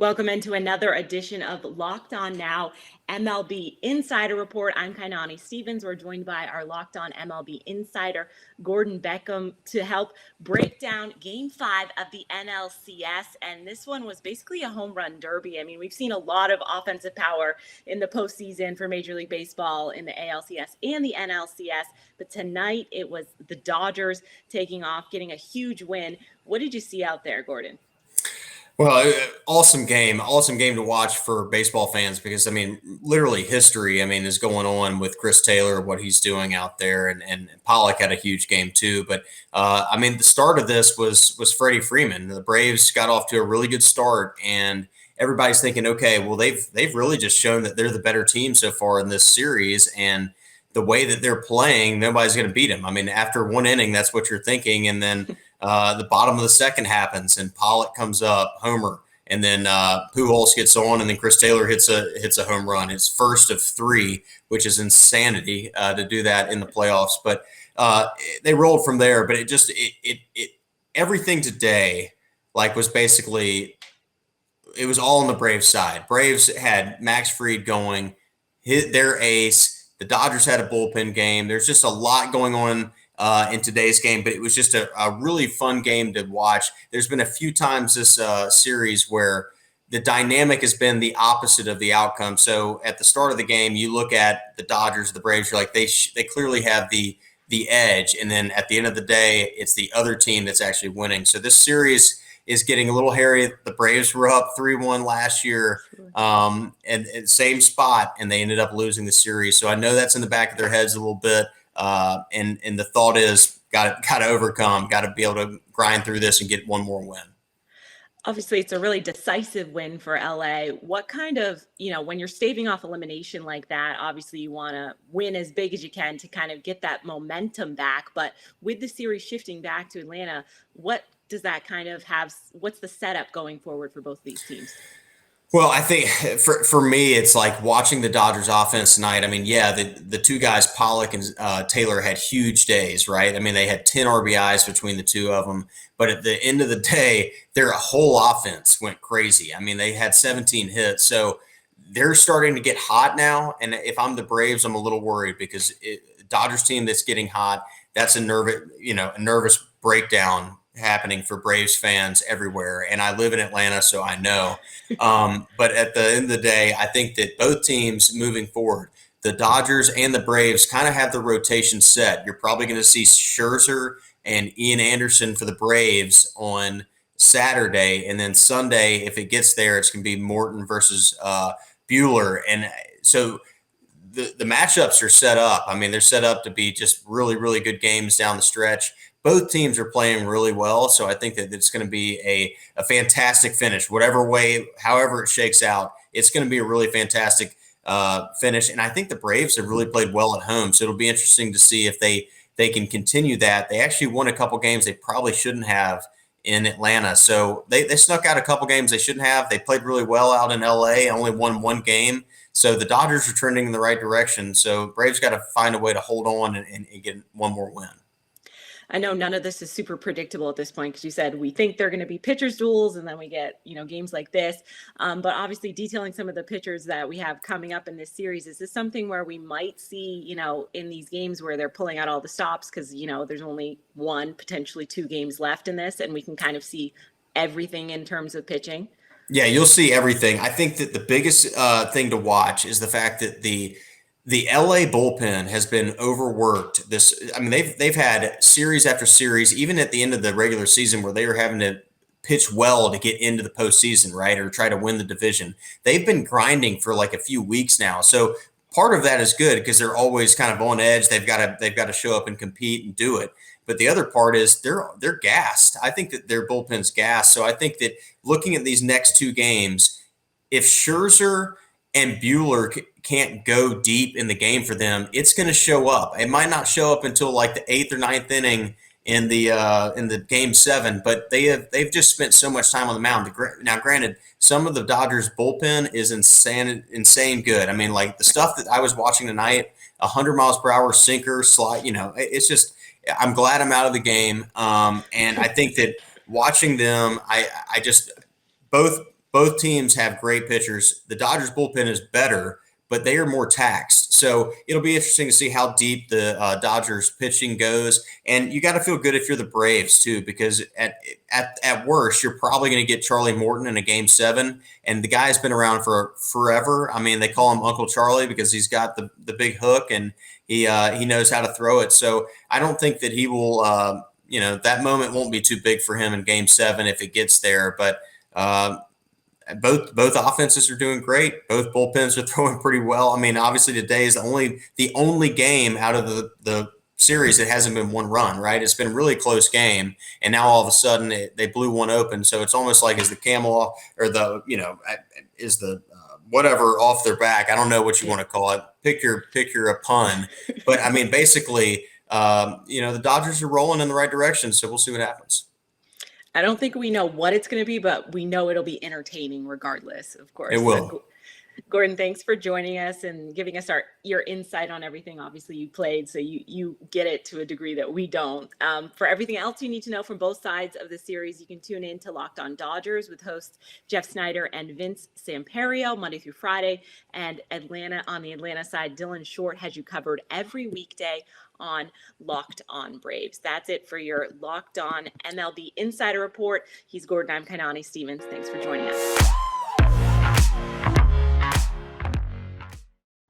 Welcome into another edition of Locked On Now MLB Insider Report. I'm Kainani Stevens. We're joined by our Locked On MLB Insider, Gordon Beckham, to help break down Game 5 of the NLCS. And this one was basically a home run derby. I mean, we've seen a lot of offensive power in the postseason for Major League Baseball in the ALCS and the NLCS. But tonight it was the Dodgers taking off, getting a huge win. What did you see out there, Gordon? Well, awesome game to watch for baseball fans because, I mean, literally history, is going on with Chris Taylor, what he's doing out there, and Pollock had a huge game too. But, the start of this was Freddie Freeman. The Braves got off to a really good start, and everybody's thinking, okay, well, they've really just shown that they're the better team so far in this series, and the way that they're playing, nobody's going to beat them. I mean, after one inning, that's what you're thinking, and then the bottom of the second happens, and Pollock comes up, homer, and then Pujols gets on, and then Chris Taylor hits a home run. His first of three, which is insanity to do that in the playoffs. But they rolled from there. But it everything today was basically it was all on the Braves side. Braves had Max Fried going, hit their ace. The Dodgers had a bullpen game. There's just a lot going on in today's game, but it was just a really fun game to watch. There's been a few times this series where the dynamic has been the opposite of the outcome. So at the start of the game, you look at the Dodgers, the Braves, you're like, they clearly have the edge. And then at the end of the day, it's the other team that's actually winning. So this series is getting a little hairy. The Braves were up 3-1 last year, and same spot, and they ended up losing the series. So I know that's in the back of their heads a little bit. And the thought is got to overcome, got to be able to grind through this and get one more win. Obviously, it's a really decisive win for LA. What kind of, when you're staving off elimination like that, obviously you want to win as big as you can to kind of get that momentum back. But with the series shifting back to Atlanta, what does that kind of have? What's the setup going forward for both of these teams? Well, I think for me, it's like watching the Dodgers offense tonight. I mean, yeah, the two guys, Pollock and Taylor, had huge days, right? I mean, they had 10 RBIs between the two of them. But at the end of the day, their whole offense went crazy. I mean, they had 17 hits. So they're starting to get hot now. And if I'm the Braves, I'm a little worried because Dodgers team that's getting hot, that's a nervous breakdown happening for Braves fans everywhere. And I live in Atlanta, so I know. But at the end of the day, I think that both teams moving forward, the Dodgers and the Braves kind of have the rotation set. You're probably going to see Scherzer and Ian Anderson for the Braves on Saturday. And then Sunday, if it gets there, it's going to be Morton versus Buehler. And so the matchups are set up. I mean, they're set up to be just really, really good games down the stretch. Both teams are playing really well, so I think that it's going to be a fantastic finish. Whatever way, however it shakes out, it's going to be a really fantastic finish. And I think the Braves have really played well at home, so it'll be interesting to see if they can continue that. They actually won a couple games they probably shouldn't have in Atlanta, so they snuck out a couple games they shouldn't have. They played really well out in LA, only won one game. So the Dodgers are trending in the right direction. So Braves got to find a way to hold on and get one more win. I know none of this is super predictable at this point because you said we think they're going to be pitchers duels and then we get, games like this. But obviously detailing some of the pitchers that we have coming up in this series, is this something where we might see, in these games where they're pulling out all the stops because, there's only one, potentially two games left in this and we can kind of see everything in terms of pitching? Yeah, you'll see everything. I think that the biggest thing to watch is the fact that the LA bullpen has been overworked. They've had series after series, even at the end of the regular season, where they were having to pitch well to get into the postseason, right, or try to win the division. They've been grinding for like a few weeks now. So part of that is good because they're always kind of on edge. They've got to show up and compete and do it. But the other part is they're gassed. I think that their bullpen's gassed. So I think that looking at these next two games, if Scherzer and Buehler can't go deep in the game for them, it's going to show up. It might not show up until like the eighth or ninth inning in the game 7, but they've just spent so much time on the mound. Now, granted, some of the Dodgers bullpen is insane good. I mean, like the stuff that I was watching tonight, 100 miles per hour sinker slide. It's just I'm glad I'm out of the game, and I think that watching them, I just both both teams have great pitchers. The Dodgers bullpen is better, but they are more taxed. So it'll be interesting to see how deep the Dodgers pitching goes. And you got to feel good if you're the Braves too, because at worst, you're probably going to get Charlie Morton in a Game 7, and the guy's been around for forever. I mean, they call him Uncle Charlie because he's got the big hook and he knows how to throw it. So I don't think that he will. That moment won't be too big for him in Game 7 if it gets there, but. Both offenses are doing great. Both bullpens are throwing pretty well. I mean, obviously today is the only game out of the series that hasn't been one run, right? It's been a really close game, and now all of a sudden they blew one open. So it's almost like is the camel or is the whatever off their back. I don't know what you want to call it. Pick your pun, but I mean basically, the Dodgers are rolling in the right direction. So we'll see what happens. I don't think we know what it's going to be, but we know it'll be entertaining regardless, of course. It will. Gordon, thanks for joining us and giving us your insight on everything. Obviously, you played, so you get it to a degree that we don't. For everything else you need to know from both sides of the series, you can tune in to Locked On Dodgers with hosts Jeff Snyder and Vince Samperio Monday through Friday. And on the Atlanta side, Dylan Short has you covered every weekday on Locked On Braves. That's it for your Locked On MLB Insider Report. He's Gordon. I'm Kainani Stevens. Thanks for joining us.